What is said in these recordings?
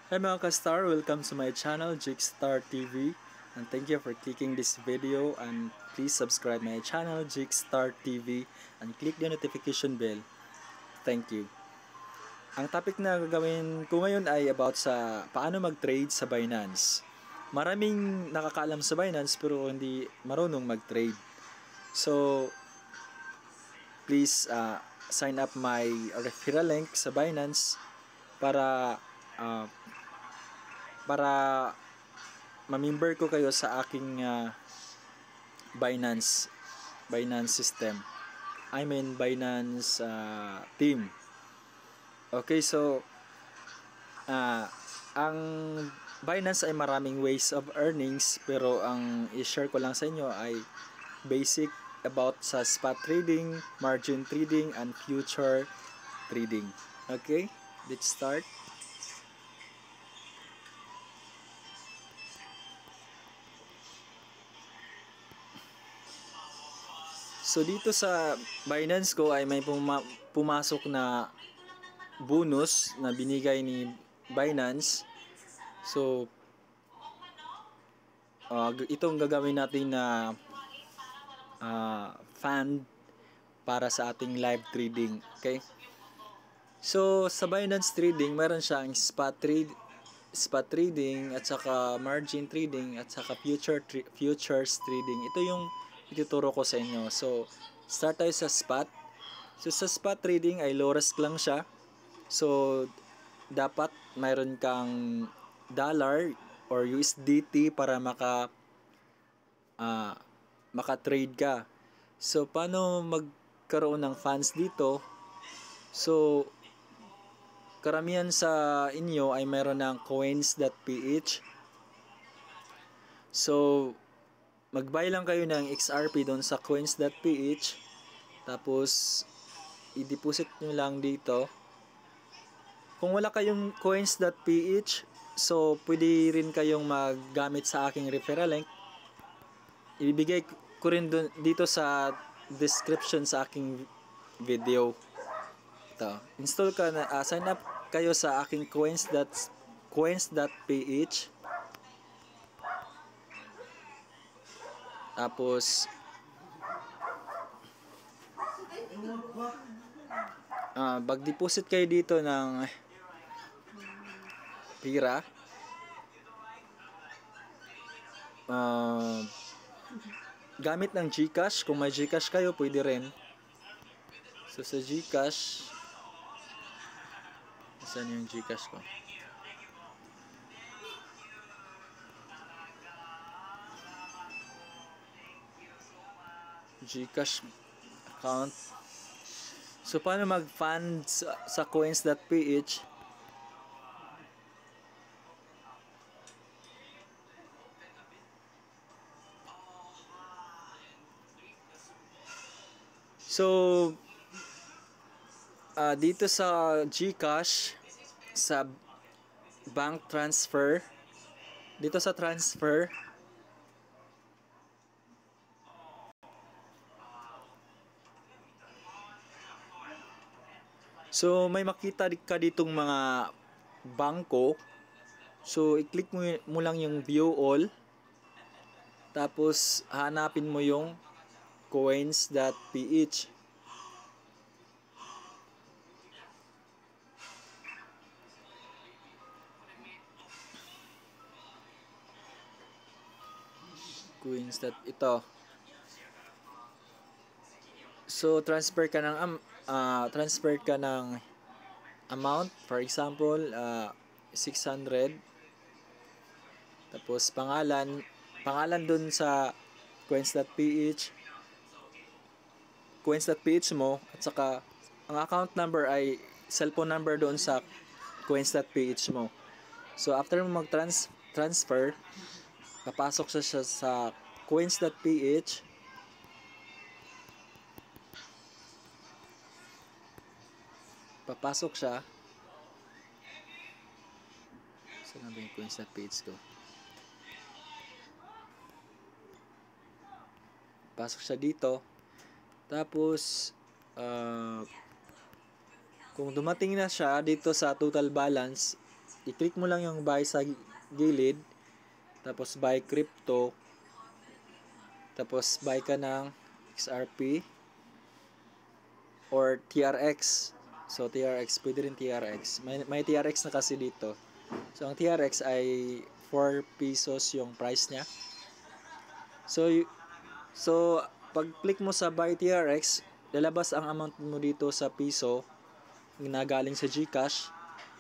Hi mga ka-star, welcome to my channel Jigstar TV, and thank you for clicking this video, and please subscribe my channel Jigstar TV and click the notification bell. Thank you. Ang topic na gagawin ko ngayon ay about sa paano mag-trade sa Binance. Maraming nakakaalam sa Binance pero hindi marunong mag-trade. So, please sign up my referral link sa Binance para uh, para ma-member ko kayo sa aking Binance system. I mean Binance team. Okay, so ang Binance ay maraming ways of earnings, pero ang i-share ko lang sa inyo ay basic about sa spot trading, margin trading, and future trading. Okay, let's start. So dito sa Binance ko ay may pumasok na bonus na binigay ni Binance. So itong gagawin natin na fund para sa ating live trading. Okay? So sa Binance trading, meron siyang spot trading at saka margin trading at saka futures trading. Ito yung ituturo ko sa inyo. So start tayo sa spot. So sa spot trading ay low risk lang siya. So dapat mayroon kang dollar or USDT para maka-trade ka. So paano magkaroon ng funds dito? So karamihan sa inyo ay mayroon ng coins.ph. So mag-buy lang kayo ng XRP doon sa coins.ph, tapos i-deposit nyo lang dito. Kung wala kayong coins.ph, so pwede rin kayong maggamit sa aking referral link. Ibibigay ko rin dito sa description sa aking video. Ito, install ka na, sign up kayo sa aking coins.ph. Tapos mag-deposit kayo dito ng pira. Gamit ng GCash. Kung may GCash kayo, pwede rin. So sa GCash, saan yung GCash ko? GCash account. So paano mag-fund sa coins.ph? So dito sa GCash, sa bank transfer, dito sa transfer, so may makita ka ditong mga bangko. So i-click mo lang yung view all, tapos hanapin mo yung coins.ph. Ito. So transfer ka ng amount, for example 600. Tapos pangalan dun sa coins.ph mo, at saka ang account number ay cellphone number doon sa coins.ph mo. So after mo transfer, papasok siya sa coins.ph. Papasok siya. Saan ba yung coins.ph ko? Pasok siya dito. Tapos kung dumating na siya dito sa total balance, i-click mo lang yung buy sa gilid, tapos buy crypto, tapos buy ka ng XRP or TRX. So TRX, pwede rin TRX. May TRX na kasi dito. So ang TRX ay 4 pesos yung price niya. So pag click mo sa buy TRX, lalabas ang amount mo dito sa piso na galing sa GCash.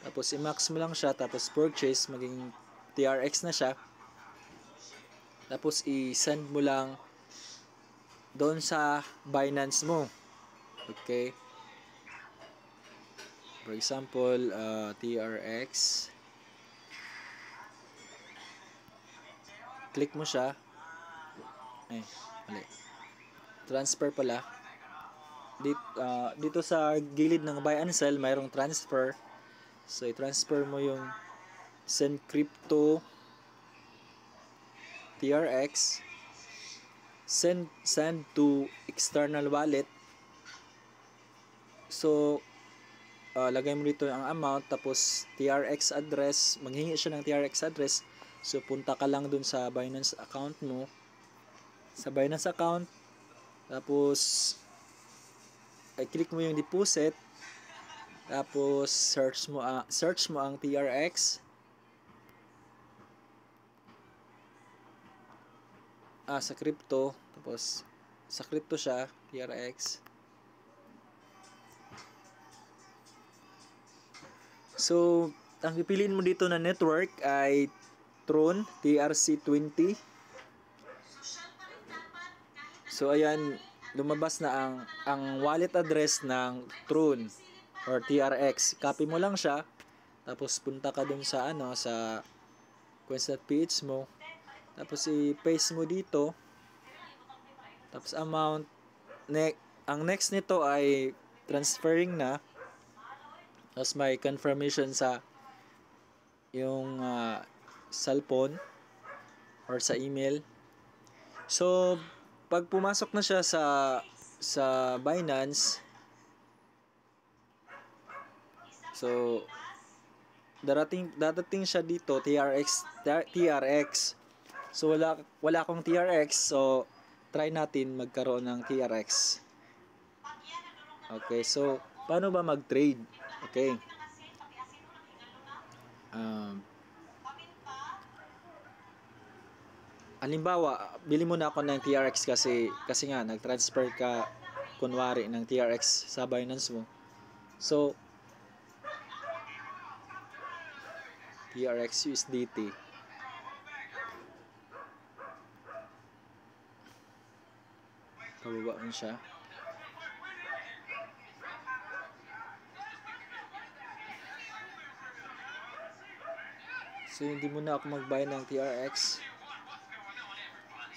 Tapos i-max mo lang siya, tapos purchase, maging TRX na siya. Tapos i-send mo lang doon sa Binance mo. Okay? For example, TRX. Click mo siya. Mali. Transfer pala. Dito sa gilid ng buy and sell, mayroong transfer. So, i-transfer mo yung send crypto TRX, send to external wallet. So, lagay mo dito ang amount, tapos TRX address, maghingi siya ng TRX address. So, punta ka lang dun sa Binance account mo. Sa Binance account, tapos i-click mo yung deposit, tapos search mo ang TRX. Sa crypto, tapos sa crypto siya, TRX. So, ang pipiliin mo dito na network ay Tron TRC20. So ayan, lumabas na ang wallet address ng Tron or TRX. Copy mo lang siya, tapos punta ka dun sa sa coins.ph mo. Tapos i-paste mo dito. Tapos amount. Ang next nito ay transferring na. Tapos may confirmation sa yung cellphone or sa email. So, pag pumasok na siya sa Binance, so dadating siya dito TRX. So wala akong TRX, so try natin magkaroon ng TRX. Okay, so paano ba mag-trade? Okay. Halimbawa, bili muna ako ng TRX kasi nga nag-transfer ka kunwari ng TRX sa Binance mo. So TRX USDT. Pababa mo siya. So hindi muna ako mag-buy ng TRX.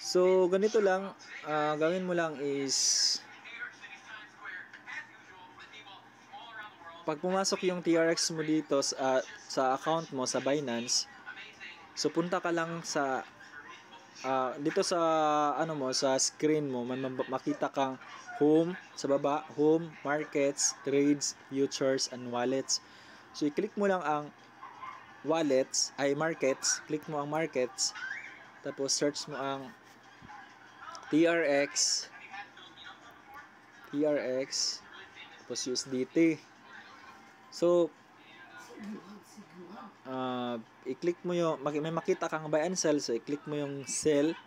So ganito lang, gawin mo lang is pag pumasok yung TRX mo dito sa account mo sa Binance, so punta ka lang sa dito sa sa screen mo, makita kang home sa baba, home, markets, trades, futures and wallets. So i-click mo lang ang wallets ay markets, click mo ang markets, tapos search mo ang TRX, tapos USDT. So i-click mo yung may makita kang buy and sell, so i-click mo yung sell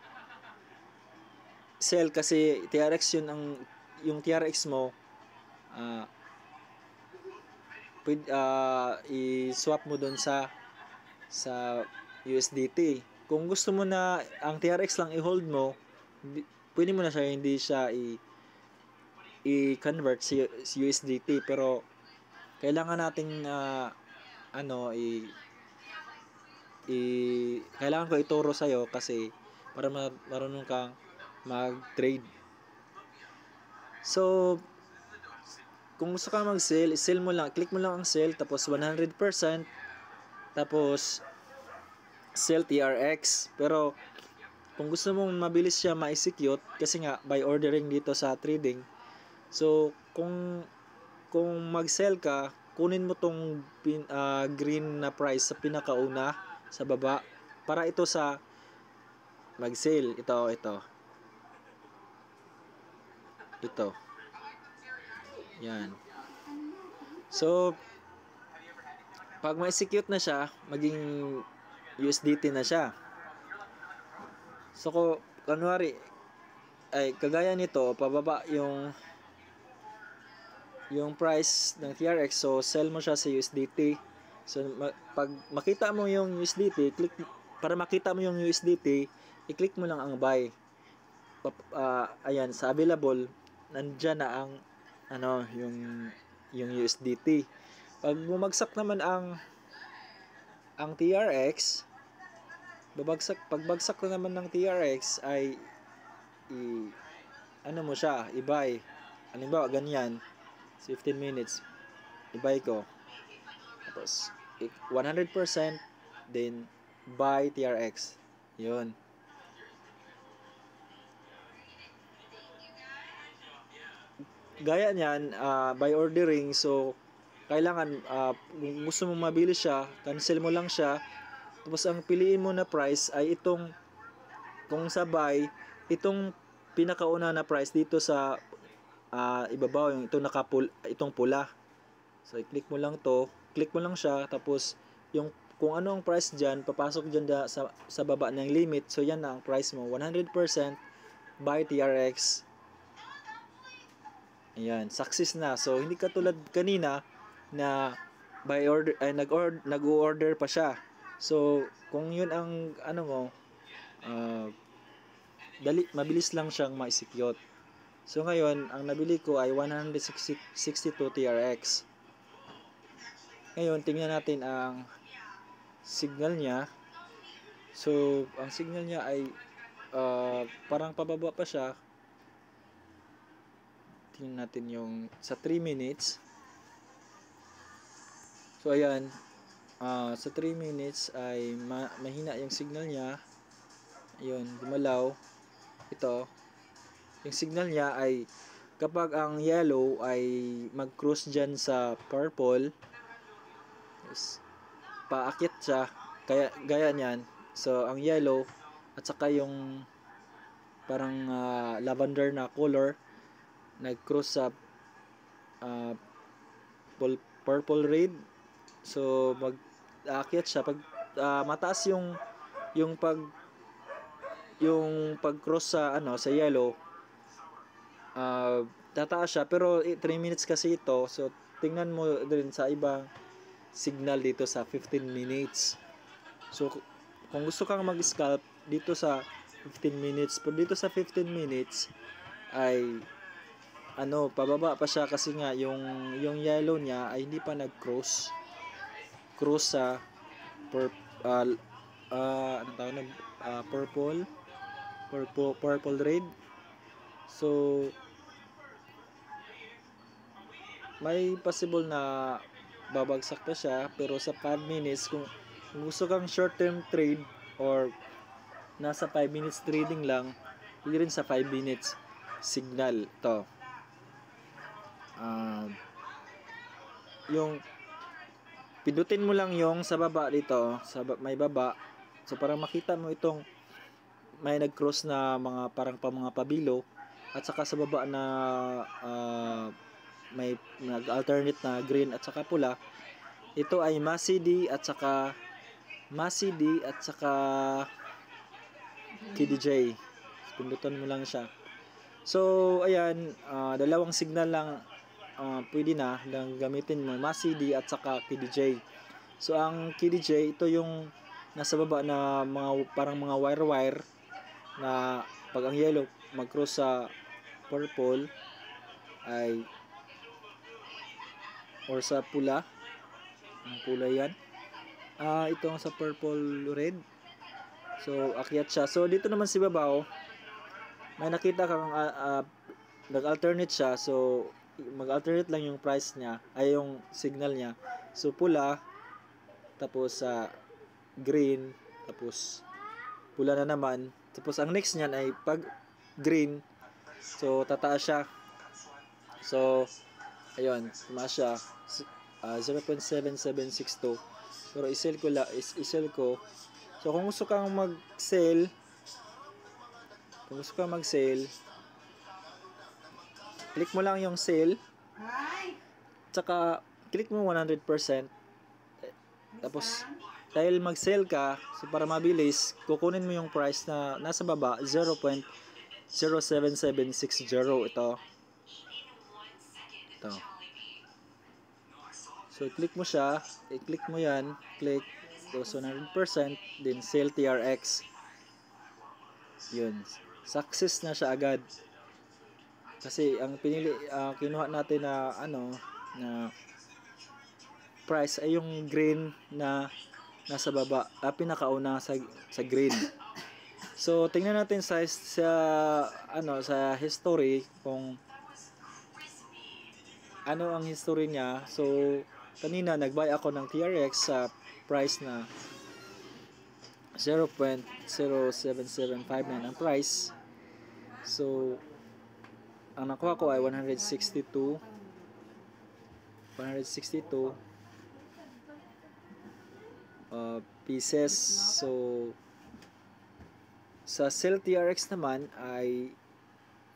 kasi TRX yun yung TRX mo i-swap mo dun sa USDT. Kung gusto mo na ang TRX lang i-hold mo, pwede mo na siya hindi siya i-convert sa USDT, pero kailangan nating kailangan ko ituro sa iyo kasi para marunong kang mag-trade. So kung gusto ka mag-sell, sell mo lang, click mo lang ang sell, tapos 100%, tapos sell TRX. Pero kung gusto mong mabilis siya ma-execute, kasi nga by ordering dito sa trading, so kung mag-sell ka, kunin mo tong green na price sa pinakauna sa baba para ito sa mag-sale. Ito. Yan. So, pag ma-execute na siya, maging USDT na siya. So, kunwari, ay kagaya nito, pababa yung price ng TRX, so sell mo siya sa USDT. So pag makita mo yung USDT, para makita mo yung USDT, i-click mo lang ang buy. Ayan, sa available, nandiyan na ang yung USDT. Pag bumagsak naman ang TRX, pagbagsak na naman ng TRX ay mo siya, i-buy. Halimbawa, ganyan, 15 minutes, i-buy ko. Tapos, 100%, then, buy TRX. Yun. Gaya niyan, by ordering, so, kailangan, kung gusto mo mabilis siya, cancel mo lang siya. Tapos, ang piliin mo na price ay itong, kung sa buy, itong pinakauna na price dito sa ibabaw, yung itong pula. So i-click mo lang to, click mo lang siya, tapos yung kung ano ang price diyan, papasok diyan sa baba ng limit. So yan na ang price mo, 100% buy TRX. Ayan, success na. So hindi katulad kanina na by order ay nag-order pa siya. So kung yun ang mo, mabilis lang siyang ma-execute. So ngayon, ang nabili ko ay 162 TRX. Ngayon, tingnan natin ang signal niya. So, ang signal niya ay parang pababa pa siya. Tingnan natin yung sa 3 minutes. So, ayan. Sa 3 minutes ay mahina yung signal niya. Ayun, gumalaw. Ito. Yung signal niya ay kapag ang yellow ay mag-cross dyan sa purple, paakit siya, gaya niyan. So, ang yellow at saka yung parang lavender na color nag-cross sa purple red. So, mag-aakyat siya. Pag mataas yung pag-cross sa sa yellow, tataas siya, pero 3 minutes kasi ito. So tingnan mo din sa ibang signal dito sa 15 minutes. So kung gusto kang mag-scalp dito sa 15 minutes, pero dito sa 15 minutes ay pababa pa siya kasi nga yung yellow niya ay hindi pa nag-cross sa purple red. So may possible na babagsak pa siya, pero sa 5 minutes kung gusto kang short term trade or nasa 5 minutes trading lang, pwede rin sa 5 minutes signal to. Yung pindutin mo lang yung sa baba dito, may baba. So para makita mo itong may nag-cross na parang mga pabilo, at saka sa baba na may nag-alternate na green at saka pula. Ito ay MACD at saka KDJ. Pindutan mo lang siya. So ayan, dalawang signal lang pwede na lang gamitin mo, MACD at saka KDJ. So ang KDJ, ito yung nasa baba na parang mga wire na pag ang yellow mag-cross sa purple ay or sa pula, ang pula yan, ito ang sa purple red. So akyat siya. So dito naman si babaw, may nakita kang nag-alternate siya. So mag-alternate lang yung price niya, ay yung signal niya. So pula, tapos green, tapos pula na naman. Tapos ang next niyan ay pag green, so tataas siya. So ayun, tumaas siya. 0.7762, pero isell ko. So kung gusto kang mag-sell, click mo lang yung sell, tsaka click mo 100%. Tapos dahil mag-sell ka, so para mabilis, kukunin mo yung price na nasa baba, 0.07760. Ito. So click mo siya, i-click mo yan, click, tapos 100%, then sell TRX. Yun, success na siya agad. Kasi ang kinuha natin na na price ay yung green na nasa baba, pinakauna sa green. So tingnan natin sa history kung ano ang history niya. So kanina nag-buy ako ng TRX sa price na 0.07759 ang price. So ang nakuha ko ay 162 pieces. So sa sell TRX naman ay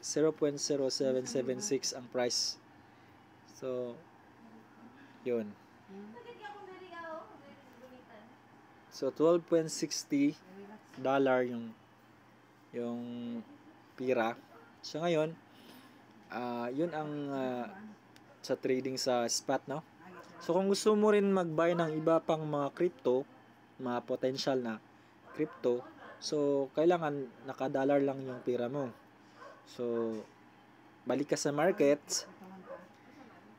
0.0776 ang price. So yun. So $12.60 yung pira. So ngayon, yun ang sa trading sa spot, no? So kung gusto mo rin mag-buy ng iba pang mga crypto, mga potential na crypto, so kailangan naka-dollar lang yung pira mo. So balik ka sa market.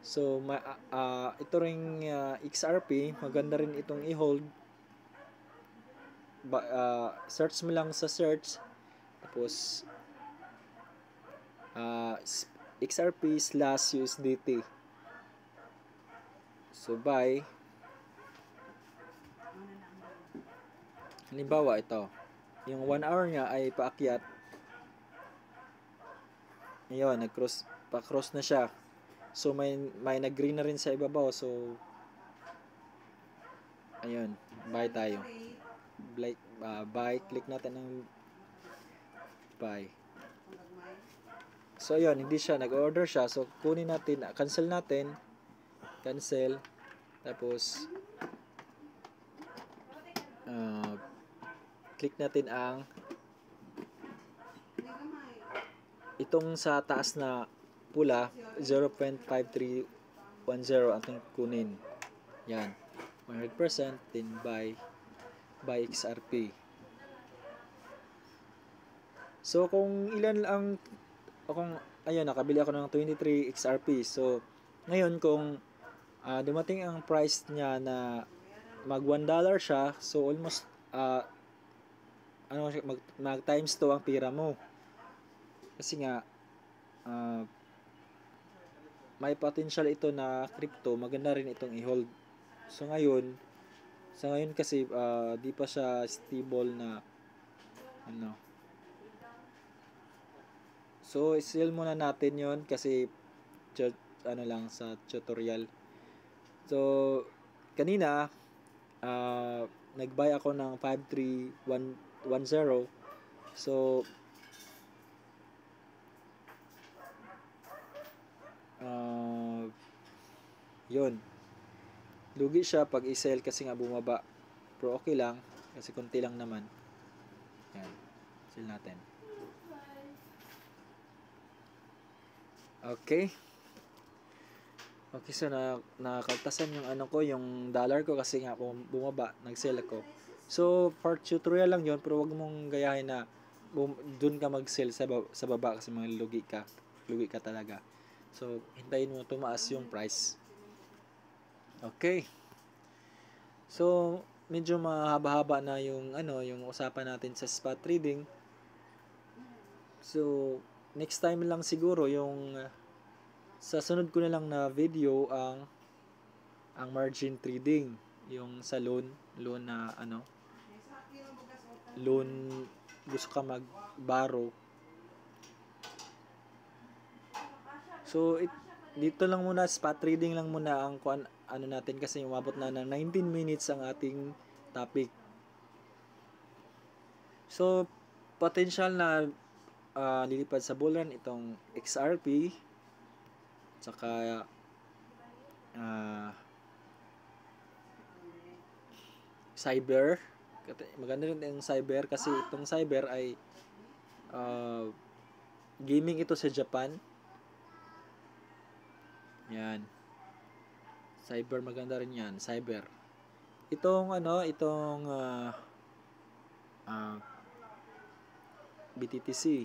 So ito ring XRP, maganda rin itong i-hold. Search mo lang sa search, tapos XRP/USDT. So buy. Halimbawa ito, yung 1 hour niya ay paakyat. Ayun, pa-cross na siya. So may nag-green na rin sa ibabaw. So ayun, buy tayo. Buy, click natin ng buy. So ayun, hindi siya nag-order siya. So kunin natin, cancel natin. Cancel. Tapos click natin ang itong sa taas na pula, 0.5310 ating kunin. Yan. 100%, then buy XRP. So kung ilan ang ayun, nakabili ako ng 23 XRP. So ngayon kung dumating ang price niya na mag $1 siya, so almost mag times 2 ang pira mo. Kasi nga may potential ito na crypto, maganda rin itong i-hold. So ngayon kasi di pa siya stable na So i-sell muna natin 'yon kasi lang sa tutorial. So kanina nag-buy ako ng 53110. So yun, lugi siya pag i-sell kasi nga bumaba, pero okay lang kasi konti lang naman. Yan, sell natin. Okay, so nakaltasan yung yung dollar ko kasi nga bumaba, nag-sell ako. So for tutorial lang yun, pero wag mong gayahin na dun ka mag-sell sa baba kasi lugi ka talaga. So hintayin mo tumaas yung price. Okay. So medyo mahaba-haba na yung yung usapan natin sa spot trading. So next time lang siguro yung sa sunod ko na lang na video ang margin trading, yung sa loan na loan gusto ka mag-borrow. So dito lang muna, spot trading lang muna ang ano natin kasi umabot na ng 19 minutes ang ating topic. So, potential na lilipad sa bullrun itong XRP, saka cyber. Maganda rin yung cyber kasi itong cyber ay gaming ito sa Japan. Yan. Cyber, maganda rin yan. Cyber. Itong BTTC.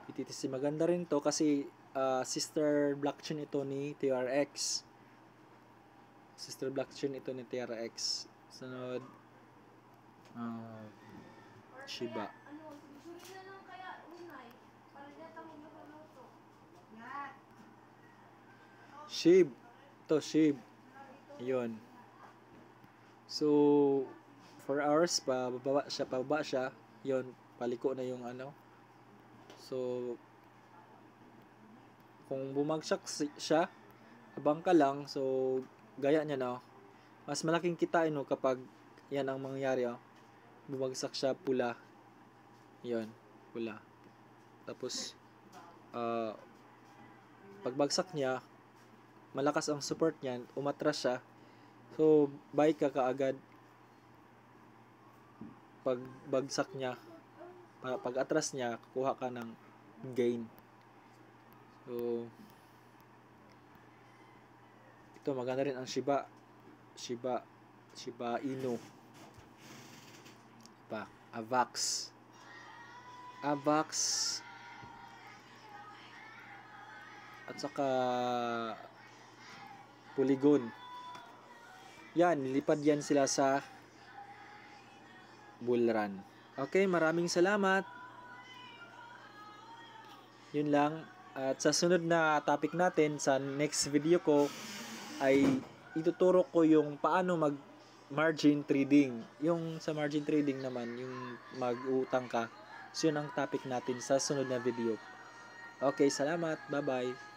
BTTC maganda rin to kasi sister blockchain ito ni TRX. Sister blockchain ito ni TRX. Sunod, Shiba. SHIB. Ito, SHIB. Yun. So, 4 hours, pababa siya. Yun, paliko na yung ano. So, kung bumagsak siya, abang ka lang. So, gaya niya, no? Mas malaking kitain, no, kapag yan ang mangyayari, oh. Bumagsak siya, pula. Yun, pula. Tapos, pagbagsak niya, malakas ang support niyan, umatras siya. So, buy ka kaagad. Pagbagsak niya, pag atras niya, kuha ka ng gain. So, ito maganda rin ang Shiba Inu. Avax. At saka Polygon. Yan, lipad yan sila sa bullrun. Okay, maraming salamat. Yun lang. At sa sunod na topic natin, sa next video ko, ay ituturo ko yung paano mag margin trading. Yung sa margin trading naman, yung mag-utang ka. So yun ang topic natin sa sunod na video. Okay, salamat. Bye-bye.